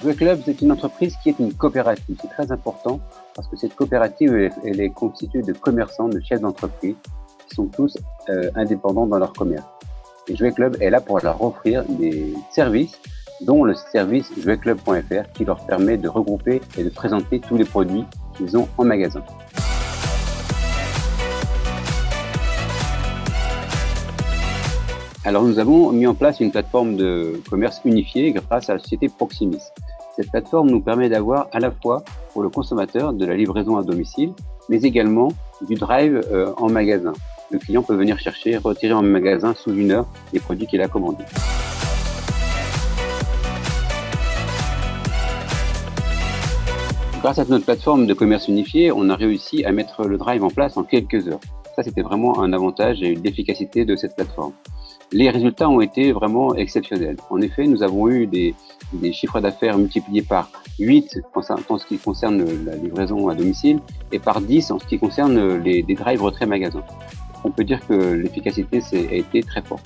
Jouet Club, c'est une entreprise qui est une coopérative. C'est très important parce que cette coopérative, elle est constituée de commerçants, de chefs d'entreprise qui sont tous indépendants dans leur commerce. Et Jouet Club est là pour leur offrir des services, dont le service jouetclub.fr qui leur permet de regrouper et de présenter tous les produits qu'ils ont en magasin. Alors nous avons mis en place une plateforme de commerce unifiée grâce à la société Proximis. Cette plateforme nous permet d'avoir à la fois pour le consommateur de la livraison à domicile, mais également du drive en magasin. Le client peut venir chercher, retirer en magasin sous 1 heure les produits qu'il a commandés. Grâce à notre plateforme de commerce unifié, on a réussi à mettre le drive en place en quelques heures. Ça, c'était vraiment un avantage et l'efficacité de cette plateforme. Les résultats ont été vraiment exceptionnels. En effet, nous avons eu des chiffres d'affaires multipliés par 8 en ce qui concerne la livraison à domicile et par 10 en ce qui concerne les drives retrait magasin. On peut dire que l'efficacité a été très forte.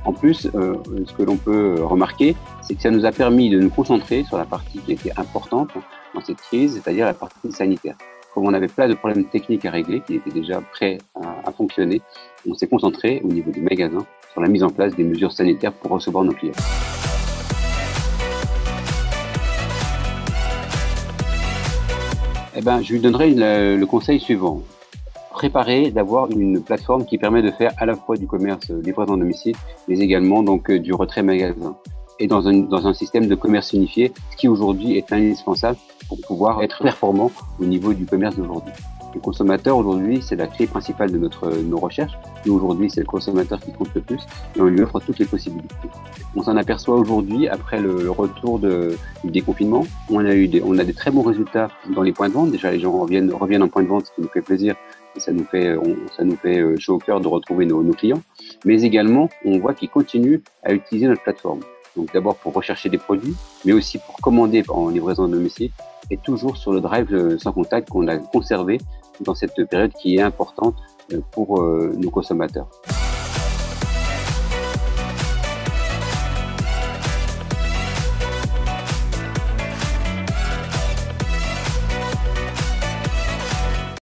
En plus, ce que l'on peut remarquer, c'est que ça nous a permis de nous concentrer sur la partie qui était importante dans cette crise, c'est-à-dire la partie sanitaire. Comme on n'avait pas de problèmes techniques à régler, qui étaient déjà prêts à fonctionner, on s'est concentré au niveau du magasin sur la mise en place des mesures sanitaires pour recevoir nos clients. Je lui donnerai le conseil suivant. Préparer d'avoir une plateforme qui permet de faire à la fois du commerce livraison à domicile, mais également donc du retrait magasin. Et dans un système de commerce unifié, ce qui aujourd'hui est indispensable pour pouvoir être performant au niveau du commerce d'aujourd'hui. Le consommateur aujourd'hui, c'est la clé principale de nos recherches. Nous aujourd'hui, c'est le consommateur qui compte le plus et on lui offre toutes les possibilités. On s'en aperçoit aujourd'hui après le retour du déconfinement. On a des très bons résultats dans les points de vente. Déjà, les gens reviennent en point de vente, ce qui nous fait plaisir et ça nous fait chaud au cœur de retrouver nos clients. Mais également, on voit qu'ils continuent à utiliser notre plateforme. Donc d'abord pour rechercher des produits, mais aussi pour commander en livraison à domicile et toujours sur le drive sans contact qu'on a conservé dans cette période qui est importante pour nos consommateurs.